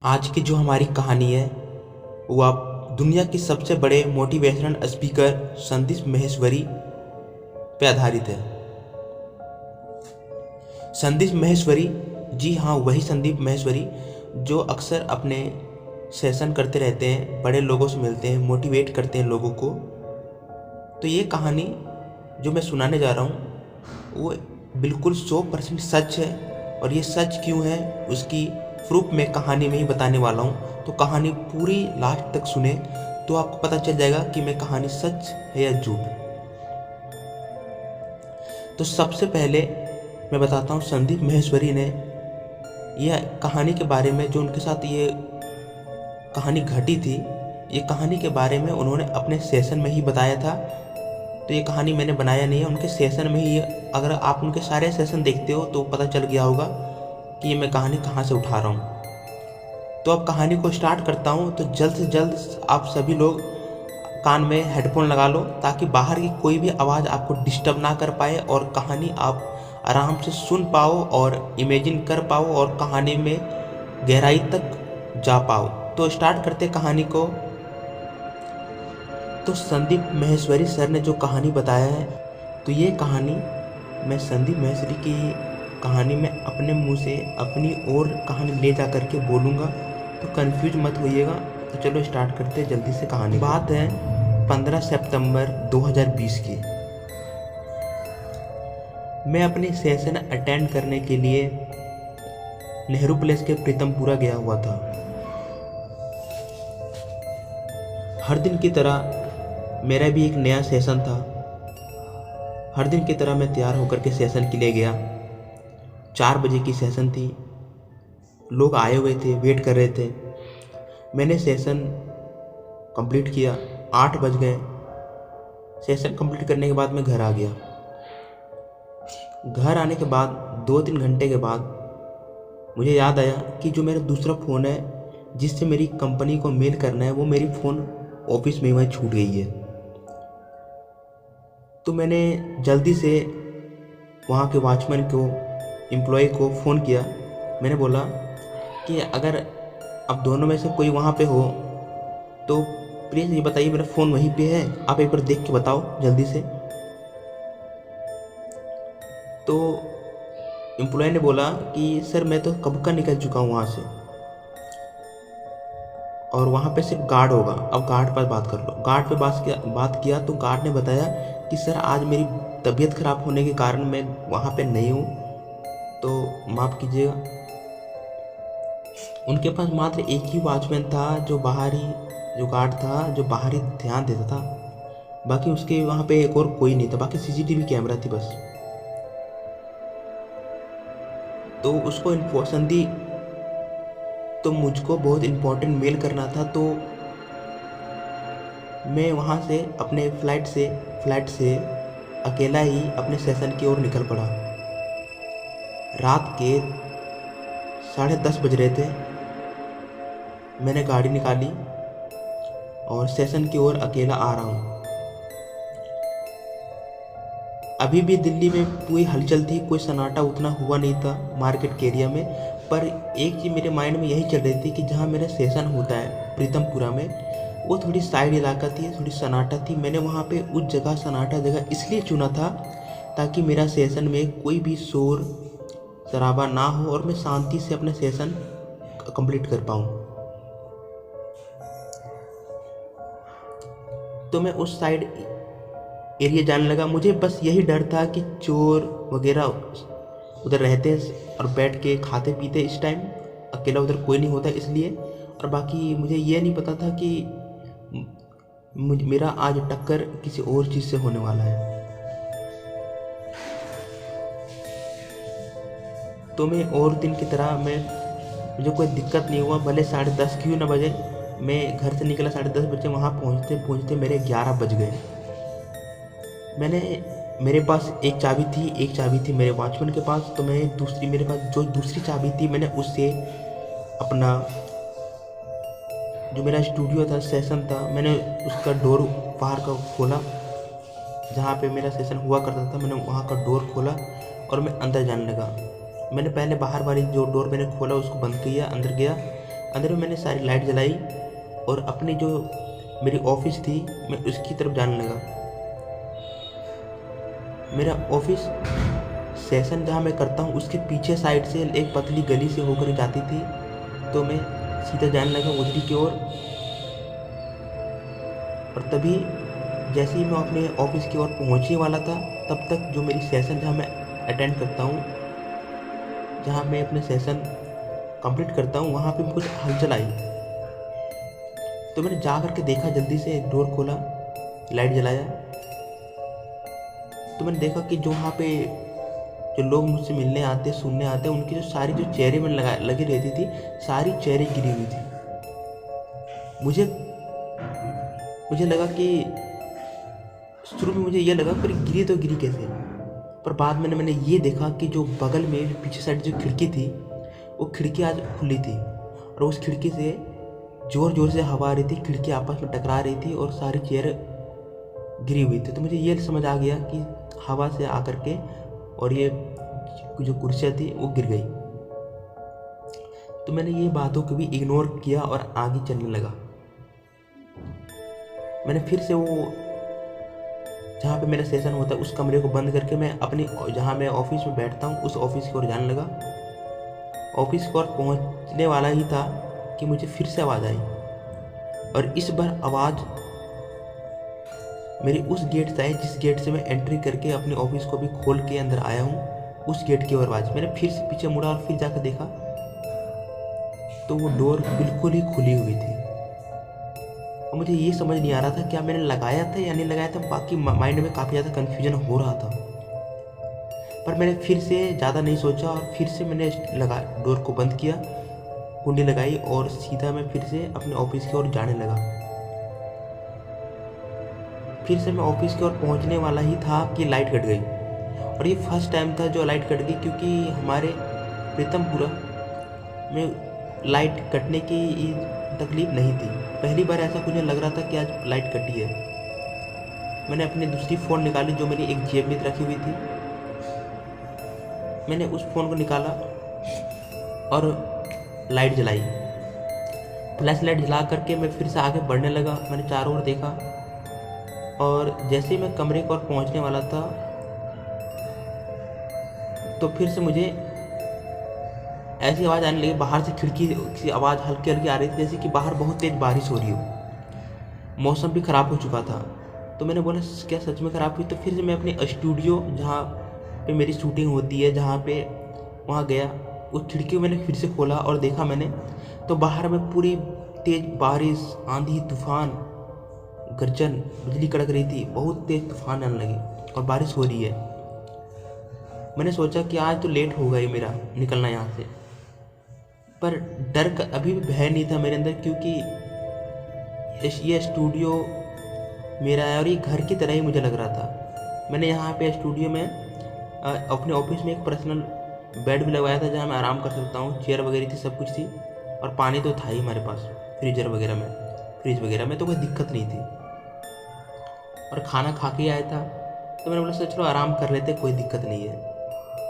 आज की जो हमारी कहानी है वो आप दुनिया के सबसे बड़े मोटिवेशनल स्पीकर संदीप माहेश्वरी पे आधारित है। संदीप माहेश्वरी, जी हाँ, वही संदीप माहेश्वरी जो अक्सर अपने सेशन करते रहते हैं, बड़े लोगों से मिलते हैं, मोटिवेट करते हैं लोगों को। तो ये कहानी जो मैं सुनाने जा रहा हूँ वो बिल्कुल 100% सच है, और ये सच क्यों है उसकी प्रूफ मैं कहानी में ही बताने वाला हूँ। तो कहानी पूरी लास्ट तक सुने तो आपको पता चल जाएगा कि मैं कहानी सच है या झूठ। तो सबसे पहले मैं बताता हूँ संदीप माहेश्वरी ने यह कहानी के बारे में, जो उनके साथ ये कहानी घटी थी, ये कहानी के बारे में उन्होंने अपने सेशन में ही बताया था। तो ये कहानी मैंने बनाया नहीं है, उनके सेशन में ही। अगर आप उनके सारे सेशन देखते हो तो पता चल गया होगा कि ये मैं कहानी कहाँ से उठा रहा हूँ। तो अब कहानी को स्टार्ट करता हूँ। तो जल्द से जल्द आप सभी लोग कान में हेडफोन लगा लो ताकि बाहर की कोई भी आवाज़ आपको डिस्टर्ब ना कर पाए, और कहानी आप आराम से सुन पाओ और इमेजिन कर पाओ और कहानी में गहराई तक जा पाओ। तो स्टार्ट करते कहानी को। तो संदीप माहेश्वरी सर ने जो कहानी बताया है, तो ये कहानी मैं संदीप माहेश्वरी की कहानी में अपने मुंह से अपनी और कहानी ले जा करके बोलूँगा, तो कंफ्यूज मत होइएगा। तो चलो स्टार्ट करते हैं जल्दी से कहानी। बात है 15 सितंबर 2020 की। मैं अपनी सेशन अटेंड करने के लिए नेहरू प्लेस के प्रीतमपुरा गया हुआ था। हर दिन की तरह मेरा भी एक नया सेशन था। हर दिन की तरह मैं तैयार होकर के सेशन के लिए गया। 4 बजे की सेशन थी। लोग आए हुए थे, वेट कर रहे थे। मैंने सेशन कंप्लीट किया। 8 बज गए। सेशन कंप्लीट करने के बाद मैं घर आ गया। घर आने के बाद 2-3 घंटे के बाद मुझे याद आया कि जो मेरा दूसरा फ़ोन है जिससे मेरी कंपनी को मेल करना है, वो मेरी फ़ोन ऑफिस में वहीं छूट गई है। तो मैंने जल्दी से वहाँ के वॉचमैन को, एम्प्लॉय को फ़ोन किया। मैंने बोला कि अगर अब दोनों में से कोई वहाँ पे हो तो प्लीज़ ये बताइए मेरा फ़ोन वहीं पे है, आप एक बार देख के बताओ जल्दी से। तो एम्प्लॉय ने बोला कि सर मैं तो कब का निकल चुका हूँ वहाँ से, और वहाँ पे सिर्फ गार्ड होगा, अब गार्ड पर बात कर लो। गार्ड पे बात किया तो गार्ड ने बताया कि सर आज मेरी तबीयत ख़राब होने के कारण मैं वहाँ पे नहीं हूँ, तो माफ़ कीजिएगा। उनके पास मात्र एक ही वॉचमैन था जो गार्ड था जो बाहरी ध्यान देता था। बाकी उसके वहाँ पे एक और कोई नहीं था। बाकी सीसीटीवी कैमरा थी बस। तो उसको इन्फॉर्मेशन दी। तो मुझको बहुत इम्पोर्टेंट मेल करना था, तो मैं वहाँ से अपने फ्लाइट से अकेला ही अपने सेशन की ओर निकल पड़ा। रात के 10:30 बज रहे थे। मैंने गाड़ी निकाली और सेशन की ओर अकेला आ रहा हूँ। अभी भी दिल्ली में पूरी हलचल थी, कोई सन्नाटा उतना हुआ नहीं था मार्केट के एरिया में। पर एक चीज़ मेरे माइंड में यही चल रही थी कि जहाँ मेरा सेशन होता है प्रीतमपुरा में, वो थोड़ी साइड इलाका थी, थोड़ी सन्नाटा थी। मैंने वहाँ पे उस जगह सन्नाटा जगह इसलिए चुना था ताकि मेरा सेशन में कोई भी शोर शराबा ना हो और मैं शांति से अपना सेशन कंप्लीट कर पाऊँ। तो मैं उस साइड एरिया जाने लगा। मुझे बस यही डर था कि चोर वगैरह उधर रहते हैं और बैठ के खाते पीते इस टाइम, अकेला उधर कोई नहीं होता इसलिए। और बाकी मुझे ये नहीं पता था कि मेरा आज टक्कर किसी और चीज़ से होने वाला है। तो मैं और दिन की तरह मुझे कोई दिक्कत नहीं हुआ। भले 10:30 क्यों ना बजे, मैं घर से निकला 10:30 बजे। वहाँ पहुँचते मेरे 11 बज गए। मेरे पास एक चाबी थी मेरे वॉचमैन के पास। तो मेरे पास जो दूसरी चाबी थी, मैंने उससे अपना जो मेरा स्टूडियो था, सेशन था, मैंने उसका डोर बाहर का खोला। जहाँ पे मेरा सेशन हुआ करता था, मैंने वहाँ का डोर खोला और मैं अंदर जाने लगा। मैंने पहले बाहर वाली जो डोर मैंने खोला उसको बंद किया, अंदर गया। अंदर में मैंने सारी लाइट जलाई और अपनी जो मेरी ऑफिस थी मैं उसकी तरफ जाने लगा। मेरा ऑफिस सेशन जहाँ मैं करता हूँ उसके पीछे साइड से एक पतली गली से होकर जाती थी, तो मैं सीधा जाने लगा उधरी की ओर। और तभी जैसे ही मैं अपने ऑफिस की ओर पहुँचने वाला था, तब तक जो मेरी सेशन जहाँ मैं अटेंड करता हूँ, जहाँ मैं अपने सेशन कंप्लीट करता हूँ, वहाँ पे कुछ हलचल आई। तो मैंने जा करके देखा, जल्दी से एक डोर खोला, लाइट जलाया। तो मैंने देखा कि जो वहाँ पे जो लोग मुझसे मिलने आते, सुनने आते, उनकी जो सारी जो चेहरे में लगी रहती थी, सारी चेहरे गिरी हुई थी। मुझे लगा कि शुरू में मुझे ये लगा पर गिरी तो गिरी कैसे, पर बाद में मैंने ये देखा कि जो बगल में पीछे साइड जो खिड़की थी, वो खिड़की आज खुली थी और उस खिड़की से ज़ोर ज़ोर से हवा आ रही थी, खिड़की आपस में टकरा रही थी और सारी चेयर गिरी हुई थी। तो मुझे ये समझ आ गया कि हवा से आकर के और ये जो कुर्सियाँ थी वो गिर गई। तो मैंने ये बातों को भी इग्नोर किया और आगे चलने लगा। मैंने फिर से वो जहाँ पे मेरा सेशन होता है उस कमरे को बंद करके मैं अपनी जहाँ मैं ऑफिस में बैठता हूँ उस ऑफिस की ओर जाने लगा। ऑफिस की ओर पहुँचने वाला ही था कि मुझे फिर से आवाज़ आई, और इस बार आवाज़ मेरी उस गेट से आई जिस गेट से मैं एंट्री करके अपने ऑफिस को भी खोल के अंदर आया हूँ, उस गेट की ओर आवाज़। मैंने फिर से पीछे मुड़ा और फिर जाकर देखा तो वो डोर बिल्कुल ही खुली हुई थी। और मुझे ये समझ नहीं आ रहा था क्या मैंने लगाया था या नहीं लगाया था, बाकी माइंड में काफ़ी ज़्यादा कन्फ्यूजन हो रहा था। पर मैंने फिर से ज़्यादा नहीं सोचा और फिर से मैंने डोर को बंद किया, कुंडी लगाई और सीधा मैं फिर से अपने ऑफिस की ओर जाने लगा। फिर से मैं ऑफिस की ओर पहुंचने वाला ही था कि लाइट कट गई, और ये फर्स्ट टाइम था जो लाइट कट गई, क्योंकि हमारे प्रीतमपुरा में लाइट कटने की तकलीफ नहीं थी। पहली बार ऐसा मुझे लग रहा था कि आज लाइट कटी है। मैंने अपनी दूसरी फ़ोन निकाली जो मेरी एक जेब में रखी हुई थी। मैंने उस फ़ोन को निकाला और लाइट जलाई। फ्लैश लाइट जला करके मैं फिर से आगे बढ़ने लगा। मैंने चारों ओर देखा और जैसे ही मैं कमरे की ओर पहुँचने वाला था तो फिर से मुझे ऐसी आवाज़ आने लगी, बाहर से खिड़की की आवाज़ हल्की हल्की आ रही थी, जैसे कि बाहर बहुत तेज़ बारिश हो रही हो। मौसम भी ख़राब हो चुका था। तो मैंने बोला क्या सच में ख़राब हुई? तो फिर से मैं अपने स्टूडियो जहाँ पे मेरी शूटिंग होती है जहाँ पे वहाँ गया। उस खिड़की को मैंने फिर से खोला और देखा मैंने तो बाहर में पूरी तेज़ बारिश, आंधी, तूफान, गर्जन, बिजली कड़क रही थी। बहुत तेज़ तूफान आने लगे और बारिश हो रही है। मैंने सोचा कि आज तो लेट होगा ही मेरा निकलना यहाँ से, पर डर का अभी भी भय नहीं था मेरे अंदर, क्योंकि ये स्टूडियो मेरा है और ये घर की तरह ही मुझे लग रहा था। मैंने यहाँ पे स्टूडियो में अपने ऑफिस में एक पर्सनल बेड भी लगवाया था जहाँ मैं आराम कर सकता हूँ। चेयर वगैरह थी, सब कुछ थी और पानी तो था ही हमारे पास, फ्रीज वगैरह में तो कोई दिक्कत नहीं थी। और खाना खा के आया था तो मैंने बोला चलो आराम कर लेते, कोई दिक्कत नहीं है।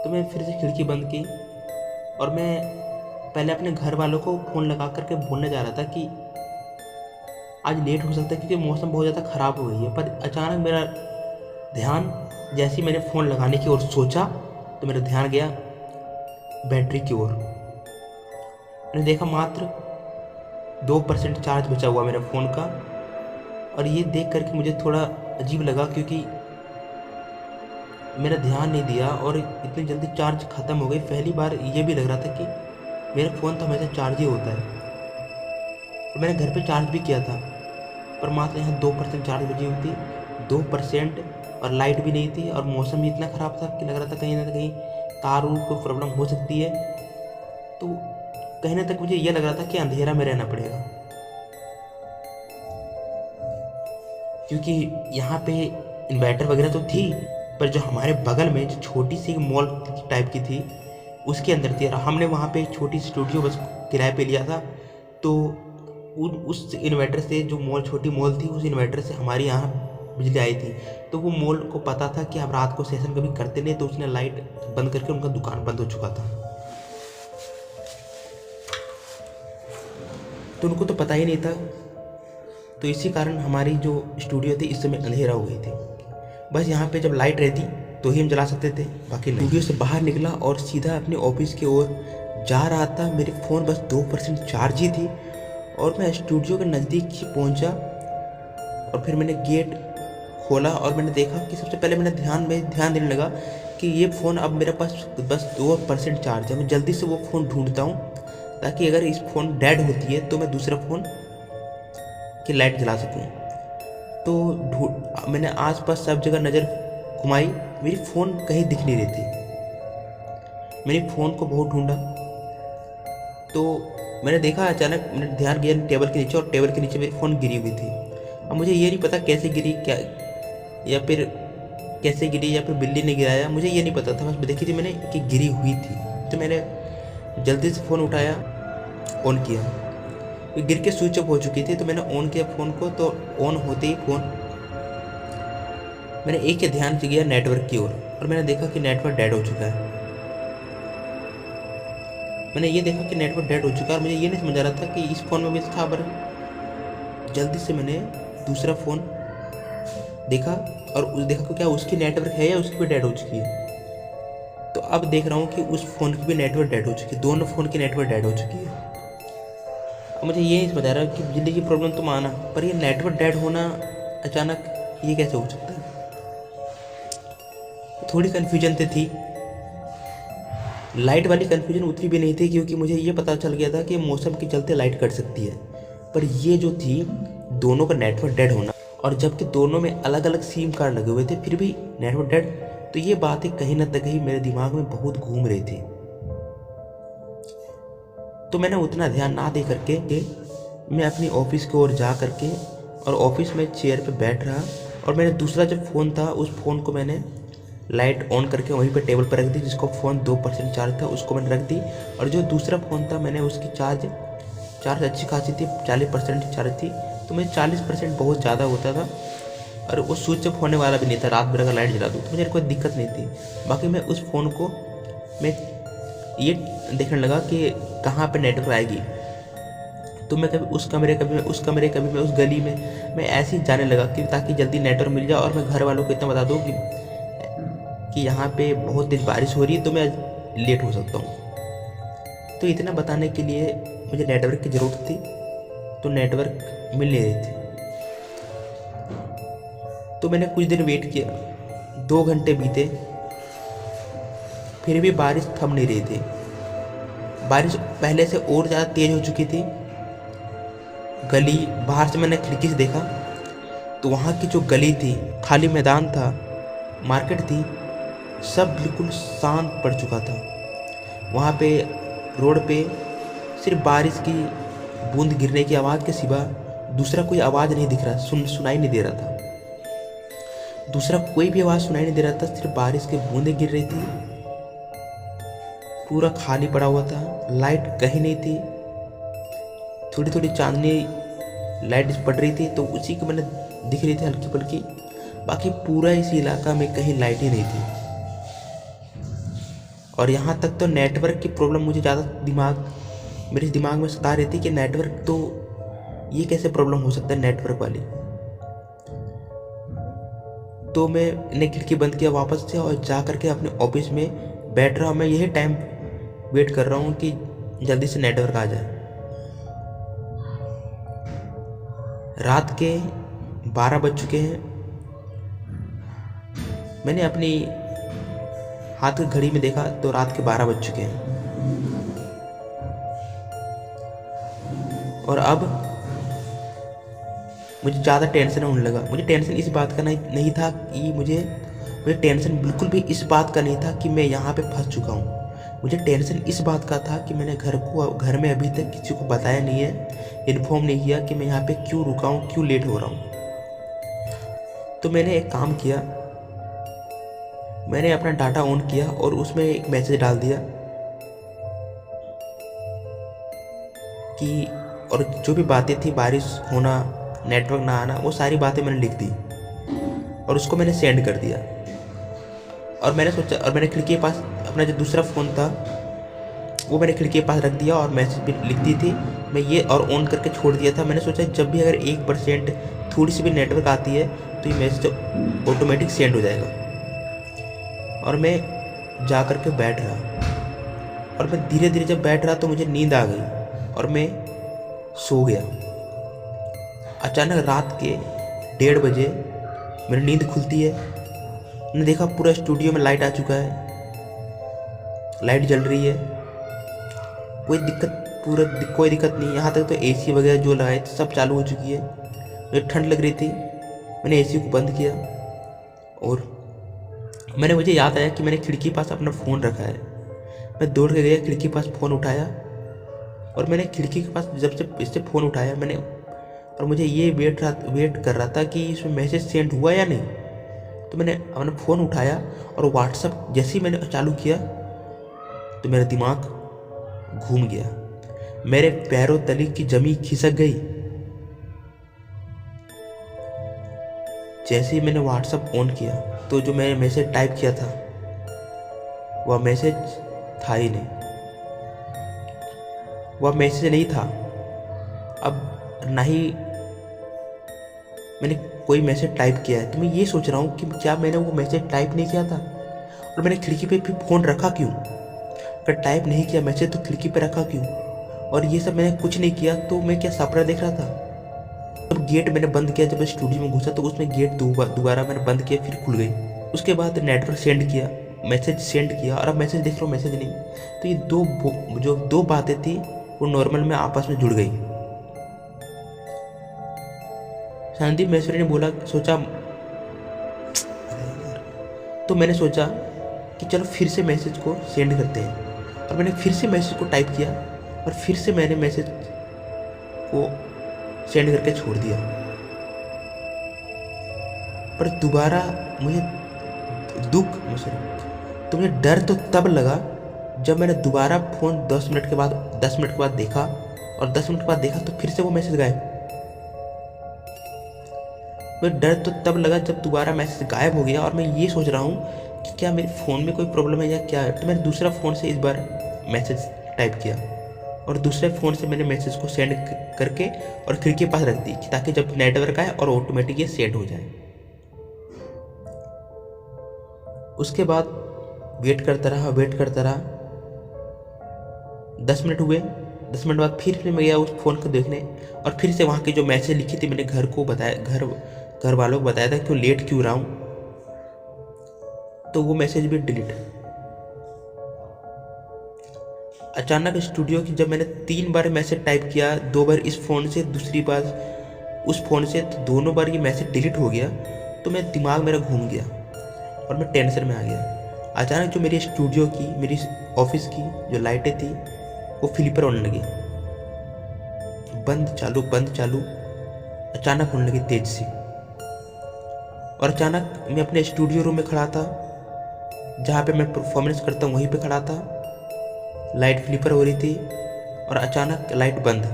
तो मैं फिर से खिड़की बंद की और मैं पहले अपने घर वालों को फ़ोन लगा करके बोलने जा रहा था कि आज लेट हो सकता है क्योंकि मौसम बहुत ज़्यादा ख़राब हो गई है। पर अचानक मेरा ध्यान, जैसे ही मैंने फ़ोन लगाने की ओर सोचा तो मेरा ध्यान गया बैटरी की ओर। मैंने देखा मात्र 2% चार्ज बचा हुआ मेरे फ़ोन का, और ये देख करके मुझे थोड़ा अजीब लगा क्योंकि मेरा ध्यान नहीं दिया और इतनी जल्दी चार्ज ख़त्म हो गई। पहली बार ये भी लग रहा था कि मेरा फ़ोन तो हमेशा चार्ज ही होता है। तो मैंने घर पे चार्ज भी किया था पर मात्र यहाँ 2% चार्ज बची हुई थी, 2%, और लाइट भी नहीं थी और मौसम भी इतना ख़राब था कि लग रहा था कहीं ना कहीं तार को प्रॉब्लम हो सकती है। तो कहीं ना तक मुझे ये लग रहा था कि अंधेरा में रहना पड़ेगा, क्योंकि यहाँ पे इन्वर्टर वगैरह तो थी पर जो हमारे बगल में जो छोटी सी मॉल टाइप की थी उसके अंदर थी। और हमने वहाँ पे एक छोटी स्टूडियो बस किराए पे लिया था। तो उस इन्वर्टर से, जो मॉल छोटी मॉल थी, उस इन्वर्टर से हमारे यहाँ बिजली आई थी। तो वो मॉल को पता था कि हम रात को सेशन कभी करते नहीं, तो उसने लाइट बंद करके उनका दुकान बंद हो चुका था। तो उनको तो पता ही नहीं था। तो इसी कारण हमारी जो स्टूडियो थी इस समय अंधेरा हो गई थी। बस यहाँ पे जब लाइट रहती तो ही हम जला सकते थे, बाकी नहीं। स्टूडियो से बाहर निकला और सीधा अपने ऑफिस की ओर जा रहा था। मेरी फ़ोन बस 2% चार्ज ही थी और मैं स्टूडियो के नज़दीक ही पहुँचा और फिर मैंने गेट खोला और मैंने देखा कि सबसे पहले मैंने ध्यान देने लगा कि ये फ़ोन अब मेरे पास बस 2% चार्ज है। मैं जल्दी से वो फ़ोन ढूंढता हूँ ताकि अगर इस फ़ोन डेड होती है तो मैं दूसरा फ़ोन की लाइट जला सकूँ। तो मैंने आसपास सब जगह नज़र घुमाई, मेरी फ़ोन कहीं दिख नहीं रही थी। मेरी फ़ोन को बहुत ढूंढा तो मैंने देखा, अचानक मैंने ध्यान गया टेबल के नीचे और टेबल के नीचे मेरी फ़ोन गिरी हुई थी। अब मुझे ये नहीं पता कैसे गिरी, क्या या फिर कैसे गिरी या फिर बिल्ली ने गिराया, मुझे ये नहीं पता था। बस देखी थी मैंने कि गिरी हुई थी। तो मैंने जल्दी से फ़ोन उठाया, ऑन किया। गिर के स्विच ऑफ हो चुकी थी तो मैंने ऑन किया फ़ोन को। तो ऑन होते ही फ़ोन मैंने एक ही ध्यान से गया नेटवर्क की ओर और मैंने देखा कि नेटवर्क डेड हो चुका है। मैंने ये देखा कि नेटवर्क डेड हो चुका है और मुझे ये नहीं समझ आ रहा था कि इस फ़ोन में भी था। पर जल्दी से मैंने दूसरा फ़ोन देखा और देखा कि क्या उसकी नेटवर्क है या उसकी भी डेड हो चुकी है। तो अब देख रहा हूँ कि उस फ़ोन की भी नेटवर्क डेड हो चुकी है, दोनों फ़ोन की नेटवर्क डेड हो चुकी है। अब मुझे ये नहीं समझ आ रहा कि बिजली की प्रॉब्लम तो माना, पर ये नेटवर्क डेड होना अचानक ये कैसे हो सकता है। थोड़ी कन्फ्यूजन तो थी, लाइट वाली कन्फ्यूजन उतनी भी नहीं थी क्योंकि मुझे ये पता चल गया था कि मौसम के चलते लाइट कट सकती है। पर ये जो थी दोनों का नेटवर्क डेड होना, और जबकि दोनों में अलग अलग सिम कार्ड लगे हुए थे फिर भी नेटवर्क डेड, तो ये बातें कहीं ना कहीं मेरे दिमाग में बहुत घूम रही थी। तो मैंने उतना ध्यान ना दे करके मैं अपनी ऑफिस की ओर जा करके और ऑफिस में चेयर पे बैठ रहा और मैंने दूसरा जो फ़ोन था उस फ़ोन को मैंने लाइट ऑन करके वहीं पे टेबल पर रख दी। जिसको फ़ोन 2% चार्ज था उसको मैंने रख दी और जो दूसरा फ़ोन था मैंने उसकी चार्ज अच्छी खासी थी, 40% चार्ज थी। तो मुझे 40% बहुत ज़्यादा होता था और वो स्विच ऑफ होने वाला भी नहीं था। रात भर अगर लाइट जला दूँ तो मुझे कोई दिक्कत नहीं थी। बाकी मैं उस फ़ोन को मैं ये देखने लगा कि कहाँ पे नेटवर्क आएगी। तो मैं कभी उस कमरे, कभी मैं उस कमरे, कभी मैं उस गली में मैं ऐसे ही जाने लगा कि ताकि जल्दी नेटवर्क मिल जाए और मैं घर वालों को इतना बता दूँ कि यहाँ पे बहुत तेज बारिश हो रही है तो मैं लेट हो सकता हूँ। तो इतना बताने के लिए मुझे नेटवर्क की ज़रूरत थी, तो नेटवर्क मिल नहीं रही थी। तो मैंने कुछ देर वेट किया, 2 घंटे बीते, फिर भी बारिश थम नहीं रही थी। बारिश पहले से और ज़्यादा तेज हो चुकी थी। गली, बाहर से मैंने खिड़की से देखा तो वहाँ की जो गली थी, खाली मैदान था, मार्केट थी, सब बिल्कुल शांत पड़ चुका था। वहाँ पे रोड पे सिर्फ बारिश की बूंद गिरने की आवाज़ के सिवा दूसरा कोई आवाज़ नहीं दिख रहा, सुनाई नहीं दे रहा था। दूसरा कोई भी आवाज़ सुनाई नहीं दे रहा था, सिर्फ बारिश की बूंदें गिर रही थी। पूरा खाली पड़ा हुआ था, लाइट कहीं नहीं थी। थोड़ी थोड़ी चांदनी लाइट पड़ रही थी तो उसी को मैंने दिख रही थी हल्की फुल्की। बाकी पूरा इस इलाका में कहीं लाइट ही नहीं थी। और यहाँ तक तो नेटवर्क की प्रॉब्लम मुझे ज़्यादा मेरे दिमाग में सता रही थी कि नेटवर्क तो ये कैसे प्रॉब्लम हो सकता है नेटवर्क वाली। तो मैंने खिड़की बंद किया वापस से और जा करके अपने ऑफिस में बैठ रहा हूँ। मैं यही टाइम वेट कर रहा हूँ कि जल्दी से नेटवर्क आ जाए। रात के 12 बज चुके हैं। मैंने अपनी हाथ की घड़ी में देखा तो रात के 12 बज चुके हैं। और अब मुझे ज़्यादा टेंशन होने लगा। मुझे टेंशन इस बात का नहीं था कि मुझे टेंशन बिल्कुल भी इस बात का नहीं था कि मैं यहाँ पे फंस चुका हूँ। मुझे टेंशन इस बात का था कि मैंने घर में अभी तक किसी को बताया नहीं है, इन्फॉर्म नहीं किया कि मैं यहाँ पे क्यों रुका हूँ, क्यों लेट हो रहा हूँ। तो मैंने एक काम किया, मैंने अपना डाटा ऑन किया और उसमें एक मैसेज डाल दिया कि, और जो भी बातें थी, बारिश होना, नेटवर्क ना आना, वो सारी बातें मैंने लिख दी और उसको मैंने सेंड कर दिया। और मैंने सोचा, और मैंने खिड़की के पास अपना जो दूसरा फ़ोन था वो मैंने खिड़की के पास रख दिया और मैसेज भी लिखती थी मैं ये, और ऑन करके छोड़ दिया था। मैंने सोचा जब भी अगर 1% थोड़ी सी भी नेटवर्क आती है तो ये मैसेज ऑटोमेटिक सेंड हो जाएगा। और मैं जा कर के बैठ रहा, और मैं धीरे धीरे जब बैठ रहा तो मुझे नींद आ गई और मैं सो गया। अचानक रात के 1:30 बजे मेरी नींद खुलती है। मैंने देखा पूरा स्टूडियो में लाइट आ चुका है, लाइट जल रही है, कोई दिक्कत नहीं। यहाँ तक तो एसी वगैरह जो लगाए थे सब चालू हो चुकी है। मुझे ठंड लग रही थी, मैंने एसी को बंद किया और मुझे याद आया कि मैंने खिड़की के पास अपना फ़ोन रखा है। मैं दौड़ के गया, खिड़की के पास फ़ोन उठाया और मैंने खिड़की के पास जब से इससे फ़ोन उठाया और मुझे ये वेट कर रहा था कि इसमें मैसेज सेंड हुआ या नहीं। तो मैंने अपना फ़ोन उठाया और व्हाट्सएप जैसे ही मैंने चालू किया तो मेरा दिमाग घूम गया, मेरे पैरों तले की जमीन खिसक गई। जैसे ही मैंने व्हाट्सएप ऑन किया तो जो मैंने मैसेज टाइप किया था वह मैसेज था ही नहीं, वह मैसेज नहीं था। अब ना ही मैंने कोई मैसेज टाइप किया है। तो मैं ये सोच रहा हूँ कि क्या मैंने वो मैसेज टाइप नहीं किया था और मैंने खिड़की पे फिर फ़ोन रखा क्यों? अगर टाइप नहीं किया मैसेज तो खिड़की पे रखा क्यों? और ये सब मैंने कुछ नहीं किया तो मैं क्या सपना देख रहा था? जब गेट मैंने बंद किया, जब स्टूडियो में घुसा तो उसमें गेट दोबारा मैंने बंद किया, फिर खुल गई। उसके बाद नेटवर्क सेंड किया, मैसेज सेंड किया और अब मैसेज देख रहा हूँ मैसेज नहीं। तो ये जो दो बातें थी वो नॉर्मल में आपस में जुड़ गई। संदीप महेश्वरी ने तो मैंने सोचा कि चलो फिर से मैसेज को सेंड करते हैं और मैंने फिर से मैसेज को टाइप किया और फिर से मैंने मैसेज को सेंड करके छोड़ दिया। पर दोबारा मुझे तो मुझे डर तो तब लगा जब मैंने दोबारा फ़ोन 10 मिनट के बाद देखा और 10 मिनट के बाद देखा तो फिर से वो मैसेज गायब। मुझे डर तो तब लगा जब दोबारा मैसेज गायब हो गया और मैं ये सोच रहा हूँ कि क्या मेरे फ़ोन में कोई प्रॉब्लम है या क्या है। तो मैंने दूसरा फ़ोन से इस बार मैसेज टाइप किया और दूसरे फ़ोन से मैंने मैसेज को सेंड करके और खिड़की के पास रख दी ताकि जब नेटवर्क आए और ऑटोमेटिक ये सेंड हो जाए। उसके बाद वेट करता रहा। 10 मिनट हुए। 10 मिनट बाद फिर मैं गया उस फ़ोन को देखने और फिर से वहाँ की जो मैसेज लिखी थी मैंने घर वालों को बताया था क्यों लेट क्यों रहा हूँ, तो वो मैसेज भी डिलीट। अचानक स्टूडियो की जब मैंने 3 बार मैसेज टाइप किया, 2 बार इस फ़ोन से, दूसरी बार उस फ़ोन से, तो दोनों बार ये मैसेज डिलीट हो गया। तो मैं दिमाग मेरा घूम गया और मैं टेंशन में आ गया। अचानक जो मेरी स्टूडियो की, मेरी ऑफिस की जो लाइटें थी वो फ्लिपर होने लगी, बंद चालू अचानक होने लगी तेज से। और अचानक मैं अपने स्टूडियो रूम में खड़ा था जहाँ पे मैं परफॉर्मेंस करता हूँ, वहीं पे खड़ा था। लाइट फ्लिपर हो रही थी और अचानक लाइट बंद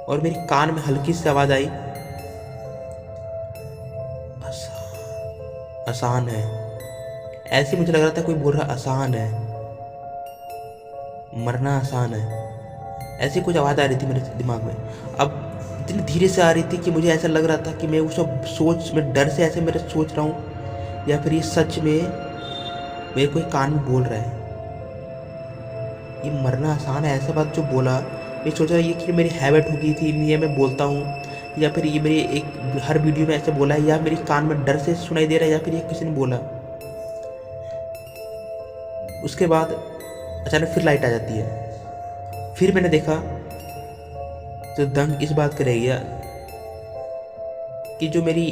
और मेरी कान में हल्की सी आवाज़ आई, आसान है। ऐसे मुझे लग रहा था कोई बोल रहा आसान है, मरना आसान है। ऐसी कुछ आवाज़ आ रही थी मेरे दिमाग में। अब इतनी धीरे से आ रही थी कि मुझे ऐसा लग रहा था कि मैं उस सोच में डर से ऐसे मेरे सोच रहा हूँ या फिर ये सच में मेरे कोई कान में बोल रहा है ये मरना आसान है। ऐसा बात जो बोला मैं सोच रहा ये कि मेरी हैबिट हो गई थी, ये मैं बोलता हूँ या फिर ये मेरी एक हर वीडियो में ऐसे बोला है या मेरी कान में डर से सुनाई दे रहा है या फिर ये किसी ने बोला। उसके बाद अचानक फिर लाइट आ जाती है। फिर मैंने देखा तो दंग इस बात का रह गया कि जो मेरी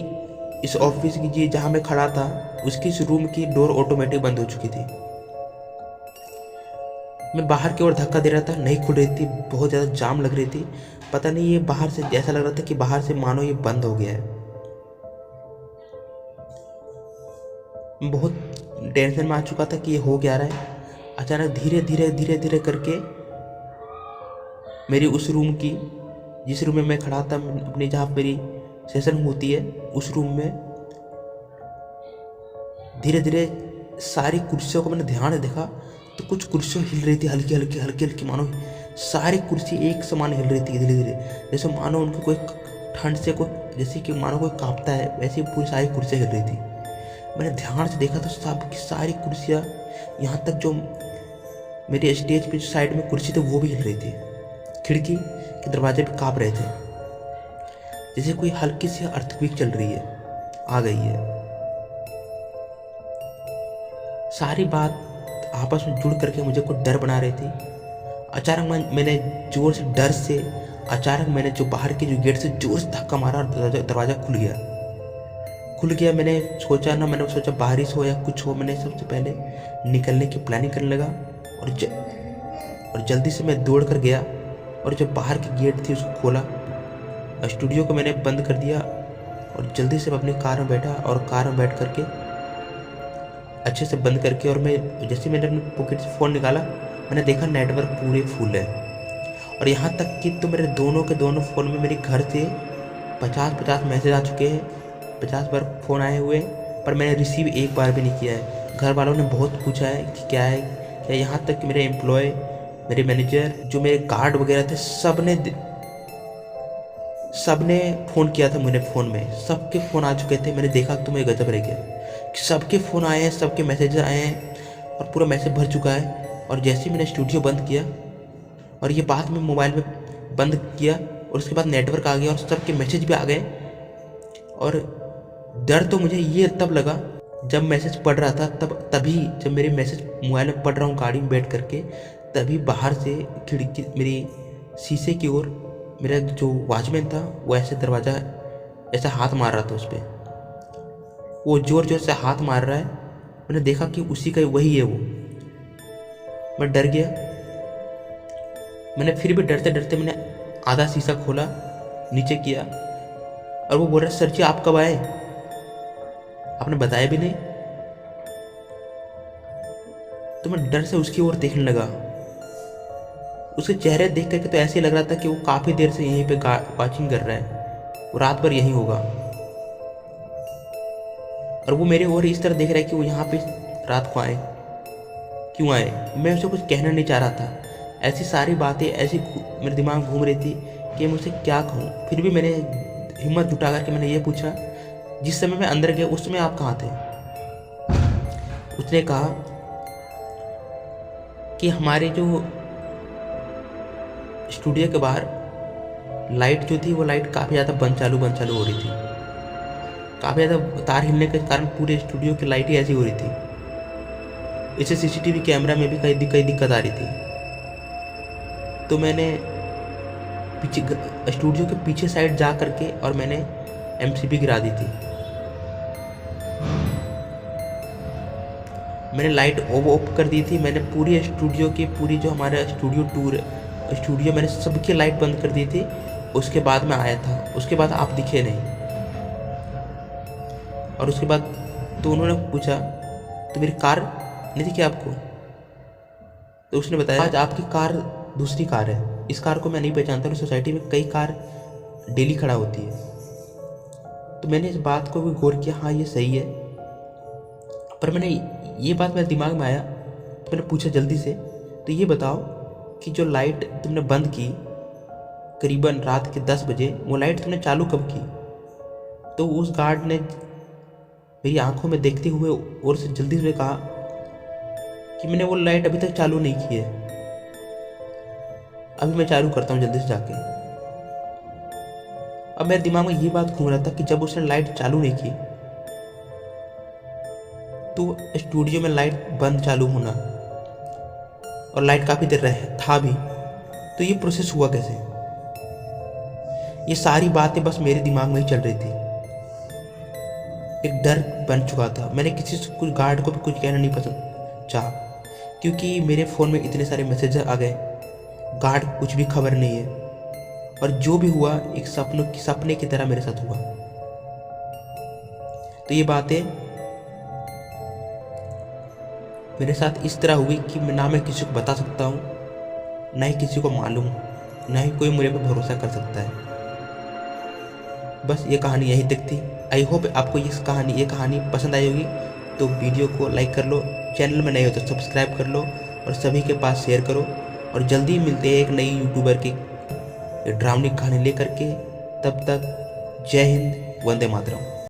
इस ऑफिस की जी जहाँ मैं खड़ा था उसकी इस रूम की डोर ऑटोमेटिक बंद हो चुकी थी। मैं बाहर की ओर धक्का दे रहा था, नहीं खुल रही थी, बहुत ज़्यादा जाम लग रही थी। पता नहीं ये बाहर से ऐसा लग रहा था कि बाहर से मानो ये बंद हो गया है। मैं बहुत टेंशन में आ चुका था कि ये हो क्या रहा है। अचानक धीरे धीरे करके मेरी उस रूम की, जिस रूम में मैं खड़ा था अपनी, जहाँ मेरी सेशन होती है, उस रूम में धीरे धीरे सारी कुर्सियों को मैंने ध्यान से देखा तो कुछ कुर्सियाँ हिल रही थी, हल्की हल्की हल्की हल्की, मानो सारी कुर्सी एक समान हिल रही थी धीरे धीरे, जैसे मानो उनको कोई ठंड से कोई, जैसे कि मानो कोई कांपता है, वैसे पूरी सारी कुर्सियाँ हिल रही थी। मैंने ध्यान से देखा तो सब की सारी कुर्सियाँ, यहाँ तक जो मेरे स्टेज पे जो साइड में कुर्सी थी वो भी हिल रही थी। खिड़की के दरवाजे भी काँप रहे थे, जैसे कोई हल्की सी अर्थक्वेक चल रही है, आ गई है। सारी बात आपस में जुड़ करके मुझे कुछ डर बना रही थी। अचानक मैंने जोर से, डर से अचानक मैंने जो बाहर के जो गेट से जोर से धक्का मारा और दरवाज़ा खुल गया। मैंने सोचा बारिश हो या कुछ हो। मैंने सबसे पहले निकलने की प्लानिंग करने लगा और जल्दी से मैं दौड़ कर गया और जो बाहर की गेट थी उसको खोला। स्टूडियो को मैंने बंद कर दिया और जल्दी से अपनी कार में बैठा और कार में बैठ करके अच्छे से बंद करके, और मैं जैसे मैंने अपने पॉकेट से फ़ोन निकाला, मैंने देखा नेटवर्क पूरे फुल है। और यहाँ तक कि तो मेरे दोनों के दोनों फ़ोन में मेरे घर से 50 मैसेज आ चुके हैं, 50 बार फ़ोन आए हुए हैं, पर मैंने रिसीव एक बार भी नहीं किया है। घर वालों ने बहुत पूछा है कि क्या है क्या, यहाँ तक कि मेरे एम्प्लॉय, मेरे मैनेजर, जो मेरे गार्ड वगैरह थे, सबने फ़ोन किया था मेरे फ़ोन में, सबके फ़ोन आ चुके थे। मैंने देखा तो मुझे गजब रह गया कि सबके फ़ोन आए हैं, सबके मैसेज आए हैं और पूरा मैसेज भर चुका है। और जैसे ही मैंने स्टूडियो बंद किया और ये बात मैं मोबाइल में बंद किया और उसके बाद नेटवर्क आ गया और सबके मैसेज भी आ गए। और डर तो मुझे ये तब लगा जब मैसेज पढ़ रहा था, तभी जब मेरे मैसेज मोबाइल में पढ़ रहा हूँ गाड़ी में बैठ करके, तभी बाहर से खिड़की, मेरी शीशे की ओर मेरा जो वॉचमैन था वो ऐसे दरवाज़ा ऐसा हाथ मार रहा था उस पर। वो जोर जोर से हाथ मार रहा है। मैंने देखा कि उसी का वही है वो। मैं डर गया। मैंने फिर भी डरते डरते मैंने आधा शीशा खोला, नीचे किया और वो बोल रहा, सर जी आप कब आए, आपने बताया भी नहीं। तो मैं डर से उसकी ओर देखने लगा। उसके चेहरे देख करके तो ऐसे लग रहा था कि वो काफ़ी देर से यहीं पे वॉचिंग कर रहा है, वो रात भर यहीं होगा। और वो मेरे ओर इस तरह देख रहा है कि वो यहाँ पे रात को आए, क्यों आए। मैं उसे कुछ कहना नहीं चाह रहा था। ऐसी सारी बातें ऐसी मेरे दिमाग में घूम रही थी कि मैं उसे क्या कहूँ। फिर भी मैंने हिम्मत जुटा करके मैंने ये पूछा, जिस समय मैं अंदर गया उस समय आप कहाँ थे। उसने कहा कि हमारे जो स्टूडियो के बाहर लाइट जो थी वो लाइट काफ़ी ज़्यादा बंद चालू हो रही थी। काफ़ी ज़्यादा तार हिलने के कारण पूरे स्टूडियो की लाइट ही ऐसी हो रही थी। इससे सीसीटीवी कैमरा में भी कई दिक्कत आ रही थी। तो मैंने स्टूडियो के पीछे साइड जा करके और मैंने एमसीबी गिरा दी थी। मैंने लाइट ऑफ कर दी थी। मैंने पूरी स्टूडियो की पूरी जो हमारा स्टूडियो मैंने सबकी लाइट बंद कर दी थी। उसके बाद मैं आया था। उसके बाद आप दिखे नहीं। और उसके बाद तो उन्होंने पूछा, तो मेरी कार नहीं दिखी आपको। तो उसने बताया, आज आपकी कार दूसरी कार है, इस कार को मैं नहीं पहचानता। और सोसाइटी में कई कार डेली खड़ा होती है। तो मैंने इस बात को भी गौर किया, हाँ ये सही है। पर मैंने ये बात मेरे दिमाग में आया तो मैंने पूछा जल्दी से, तो ये बताओ कि जो लाइट तुमने बंद की करीबन रात के 10 बजे, वो लाइट तुमने चालू कब की। तो उस गार्ड ने मेरी आंखों में देखते हुए और से जल्दी से कहा कि मैंने वो लाइट अभी तक चालू नहीं की है, अभी मैं चालू करता हूँ जल्दी से जाके। अब मेरे दिमाग में ये बात घूम रहा था कि जब उसने लाइट चालू नहीं की तो स्टूडियो में लाइट बंद चालू होना और लाइट काफ़ी देर रहे था भी, तो ये प्रोसेस हुआ कैसे। ये सारी बातें बस मेरे दिमाग में ही चल रही थी। एक डर बन चुका था। मैंने किसी से कुछ गार्ड को भी कुछ कहना नहीं पसंद चाहा, क्योंकि मेरे फ़ोन में इतने सारे मैसेज आ गए, गार्ड को कुछ भी खबर नहीं है। और जो भी हुआ एक सपने की तरह मेरे साथ हुआ। तो ये बातें मेरे साथ इस तरह हुई कि ना मैं किसी को बता सकता हूँ, ना ही किसी को मालूम, ना ही कोई मेरे पर भरोसा कर सकता है। बस ये कहानी यहीं तक थी। आई होप आपको ये कहानी पसंद आई होगी। तो वीडियो को लाइक कर लो, चैनल में नए हो तो सब्सक्राइब कर लो और सभी के पास शेयर करो। और जल्दी मिलते हैं एक नई यूट्यूबर की ड्रावनी कहानी लेकर के। तब तक जय हिंद, वंदे मातरम।